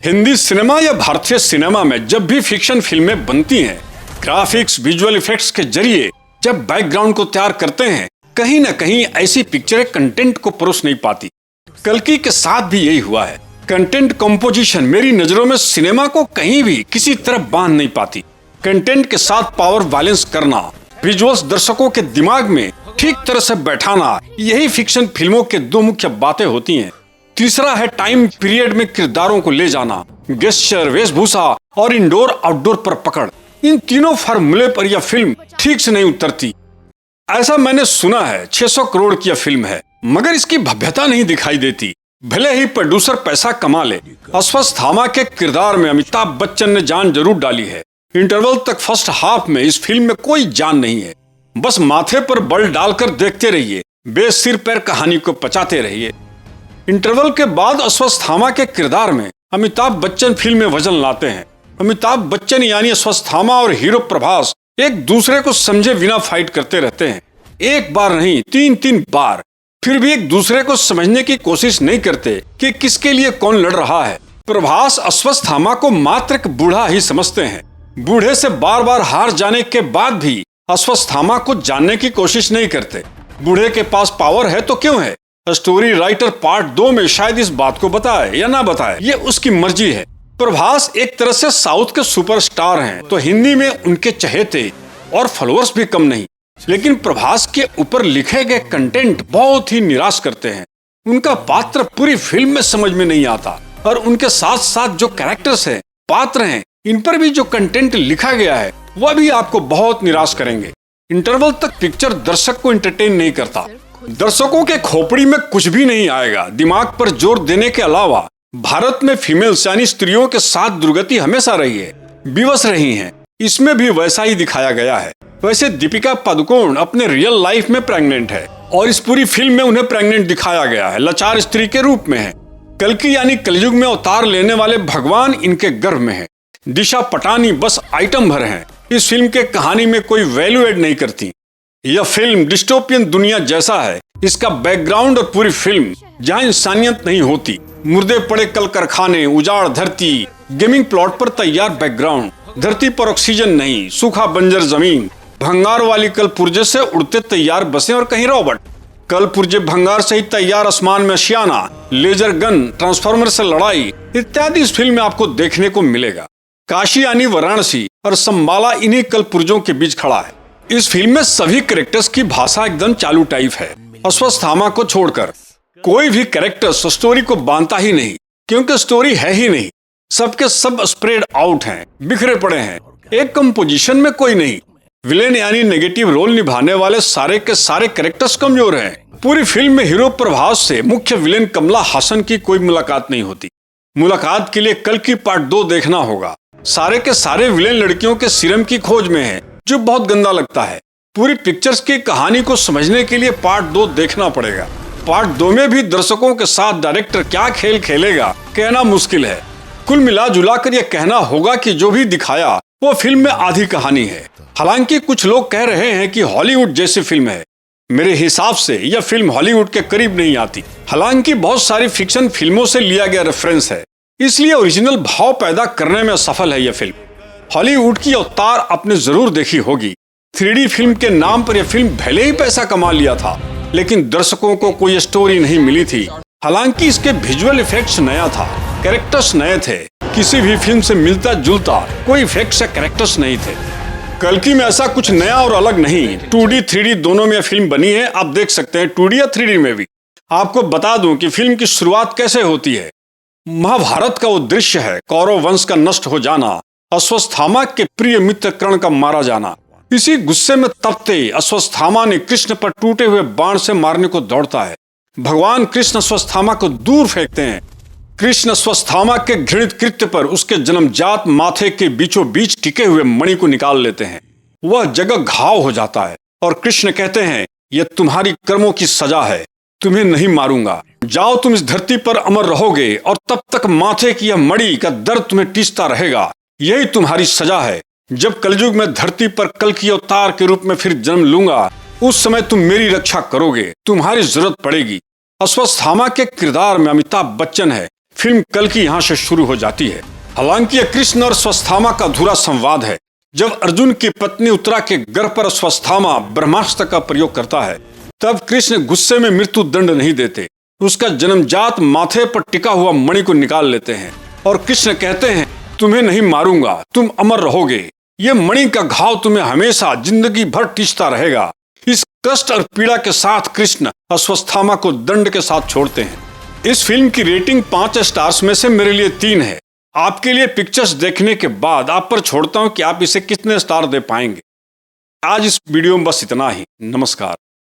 Hindi cinema या भारतीय cinema में जब भी फिक्शन फिल्में बनती हैं, ग्राफिक्स विजुअल इफेक्ट्स के जरिए जब बैकग्राउंड को तैयार करते हैं, कहीं ना कहीं ऐसी पिक्चरें कंटेंट को परोस नहीं पाती। कल्कि के साथ भी यही हुआ है। कंटेंट कंपोजिशन मेरी नजरों में सिनेमा को कहीं भी किसी तरह बांध नहीं पाती। कंटेंट के साथ पावर बैलेंस करना, विजुअल्स दर्शकों के दिमाग में ठीक तरह से बैठाना, यही फिक्शन फिल्मों के दो मुख्य बातें होती हैं। तीसरा है टाइम पीरियड में किरदारों को ले जाना, गेस्चर, वेशभूषा और इंडोर आउटडोर पर पकड़। इन तीनों फार्मूले पर यह फिल्म ठीक से नहीं उतरती। ऐसा मैंने सुना है 600 करोड़ की यह फिल्म है, मगर इसकी भव्यता नहीं दिखाई देती। भले ही प्रोड्यूसर पैसा कमा ले, अश्वत्थामा के किरदार में अमिताभ बच्चन ने जान जरूर डाली है। इंटरवल तक फर्स्ट हाफ में इस फिल्म में कोई जान नहीं है। बस माथे पर बल डालकर देखते रहिए, बेसिर पैर कहानी को पचाते रहिए। इंटरवल के बाद अश्वत्थामा के किरदार में अमिताभ बच्चन फिल्म में वजन लाते हैं। अमिताभ बच्चन यानी अश्वत्थामा और हीरो प्रभास एक दूसरे को समझे बिना फाइट करते रहते हैं। एक बार नहीं, तीन बार। फिर भी एक दूसरे को समझने की कोशिश नहीं करते कि किसके लिए कौन लड़ रहा है। प्रभास अश्वत्थामा को मात्र एक बूढ़ा ही समझते हैं। बूढ़े से बार बार हार जाने के बाद भी अश्वत्थामा को जानने की कोशिश नहीं करते। बूढ़े के पास पावर है तो क्यों है? स्टोरी राइटर पार्ट 2 में शायद इस बात को बताए या ना बताए, ये उसकी मर्जी है। प्रभास एक तरह से साउथ के सुपरस्टार हैं, तो हिंदी में उनके चहेते और फॉलोअर्स भी कम नहीं। लेकिन प्रभास के ऊपर लिखे गए कंटेंट बहुत ही निराश करते हैं। उनका पात्र पूरी फिल्म में समझ में नहीं आता, और उनके साथ साथ जो कैरेक्टर्स हैं, पात्र हैं, इन पर भी जो कंटेंट लिखा गया है वह भी आपको बहुत निराश करेंगे। इंटरवल तक पिक्चर दर्शक को एंटरटेन नहीं करता। दर्शकों के खोपड़ी में कुछ भी नहीं आएगा। दिमाग पर जोर देने के अलावा भारत में फीमेल्स यानी स्त्रियों के साथ दुर्गति हमेशा रही है, विवश रही हैं। इसमें भी वैसा ही दिखाया गया है। वैसे दीपिका पादुकोण अपने रियल लाइफ में प्रेग्नेंट है, और इस पूरी फिल्म में उन्हें प्रेग्नेंट दिखाया गया है, लाचार स्त्री के रूप में है। कल्कि यानी कलयुग में अवतार लेने वाले भगवान इनके गर्भ में है। दिशा पटानी बस आइटम भर हैं, इस फिल्म के कहानी में कोई वैल्यू एड नहीं करती। यह फिल्म डिस्टोपियन दुनिया जैसा है। इसका बैकग्राउंड और पूरी फिल्म जहाँ इंसानियत नहीं होती, मुर्दे पड़े कल कारखाने, उजाड़ धरती, गेमिंग प्लॉट पर तैयार बैकग्राउंड, धरती पर ऑक्सीजन नहीं, सूखा बंजर जमीन, भंगार वाली कल पुर्जे से उड़ते तैयार बसें और कहीं रोबोट, कल पुर्जे भंगार से ही तैयार आसमान में आशियाना, लेजर गन, ट्रांसफार्मर से लड़ाई इत्यादि इस फिल्म में आपको देखने को मिलेगा। काशी यानी वाराणसी और संबाला इन्हीं कल पुर्जों के बीच खड़ा है। इस फिल्म में सभी कैरेक्टर्स की भाषा एकदम चालू टाइप है। अश्वत्थामा को छोड़कर कोई भी कैरेक्टर्स स्टोरी को बांधता ही नहीं, क्योंकि स्टोरी है ही नहीं। सबके सब स्प्रेड आउट हैं, बिखरे पड़े हैं, एक कंपोजिशन में कोई नहीं। विलेन यानी नेगेटिव रोल निभाने वाले सारे के सारे कैरेक्टर्स कमजोर हैं। पूरी फिल्म में हीरो प्रभास से मुख्य विलेन कमला हासन की कोई मुलाकात नहीं होती। मुलाकात के लिए कल की पार्ट 2 देखना होगा। सारे के सारे विलेन लड़कियों के सीरम की खोज में है, जो बहुत गंदा लगता है। पूरी पिक्चर्स की कहानी को समझने के लिए पार्ट 2 देखना पड़ेगा। पार्ट 2 में भी दर्शकों के साथ डायरेक्टर क्या खेल खेलेगा कहना मुश्किल है। कुल मिला जुला कर यह कहना होगा कि जो भी दिखाया वो फिल्म में आधी कहानी है। हालांकि कुछ लोग कह रहे हैं कि हॉलीवुड जैसी फिल्म है। मेरे हिसाब से यह फिल्म हॉलीवुड के करीब नहीं आती। हालांकि बहुत सारी फिक्शन फिल्मों से लिया गया रेफरेंस है, इसलिए ओरिजिनल भाव पैदा करने में सफल है यह फिल्म। हॉलीवुड की अवतार आपने जरूर देखी होगी। 3D फिल्म के नाम पर यह फिल्म भले ही पैसा कमा लिया था, लेकिन दर्शकों को कोई स्टोरी नहीं मिली थी। हालांकि इसके विजुअल इफेक्ट्स नया था, कैरेक्टर्स नए थे। किसी भी फिल्म से मिलता जुलता कोई इफेक्ट्स या कैरेक्टर्स नहीं थे। कल्कि में ऐसा कुछ नया और अलग नहीं। 2D 3D दोनों में यह फिल्म बनी है, आप देख सकते हैं 2D या 3D में भी। आपको बता दूं कि फिल्म की शुरुआत कैसे होती है। महाभारत का वो दृश्य है, कौरव वंश का नष्ट हो जाना, अश्वत्थामा के प्रिय मित्र कर्ण का मारा जाना। इसी गुस्से में तपते अश्वत्थामा ने कृष्ण पर टूटे हुए बाण से मारने को दौड़ता है। भगवान कृष्ण अश्वत्थामा को दूर फेंकते हैं। कृष्ण अश्वत्थामा के घृणित कृत्य पर उसके जन्मजात माथे के बीचों बीच टिके हुए मणि को निकाल लेते हैं। वह जगह घाव हो जाता है, और कृष्ण कहते हैं, यह तुम्हारी कर्मों की सजा है, तुम्हें नहीं मारूंगा। जाओ, तुम इस धरती पर अमर रहोगे, और तब तक माथे की यह मणि का दर्द तुम्हें टीसता रहेगा। यही तुम्हारी सजा है। जब कलयुग में धरती पर कल की अवतार के रूप में फिर जन्म लूंगा, उस समय तुम मेरी रक्षा करोगे, तुम्हारी जरूरत पड़ेगी। अश्वत्थामा के किरदार में अमिताभ बच्चन है। फिल्म कल की यहाँ से शुरू हो जाती है। हालांकि यह कृष्ण और अश्वत्थामा का अधूरा संवाद है। जब अर्जुन की पत्नी उत्तरा के गर्भ पर अश्वत्थामा ब्रह्मास्त्र का प्रयोग करता है, तब कृष्ण गुस्से में मृत्यु दंड नहीं देते। उसका जन्मजात माथे पर टिका हुआ मणि को निकाल लेते हैं और कृष्ण कहते हैं, तुम्हें नहीं मारूंगा, तुम अमर रहोगे। ये मणि का घाव तुम्हें हमेशा जिंदगी भर टींचता रहेगा। इस कष्ट और पीड़ा के साथ कृष्ण अश्वत्थामा को दंड के साथ छोड़ते हैं। इस फिल्म की रेटिंग 5 स्टार्स में से मेरे लिए 3 है। आपके लिए पिक्चर्स देखने के बाद आप पर छोड़ता हूं कि आप इसे कितने स्टार दे पाएंगे। आज इस वीडियो में बस इतना ही। नमस्कार।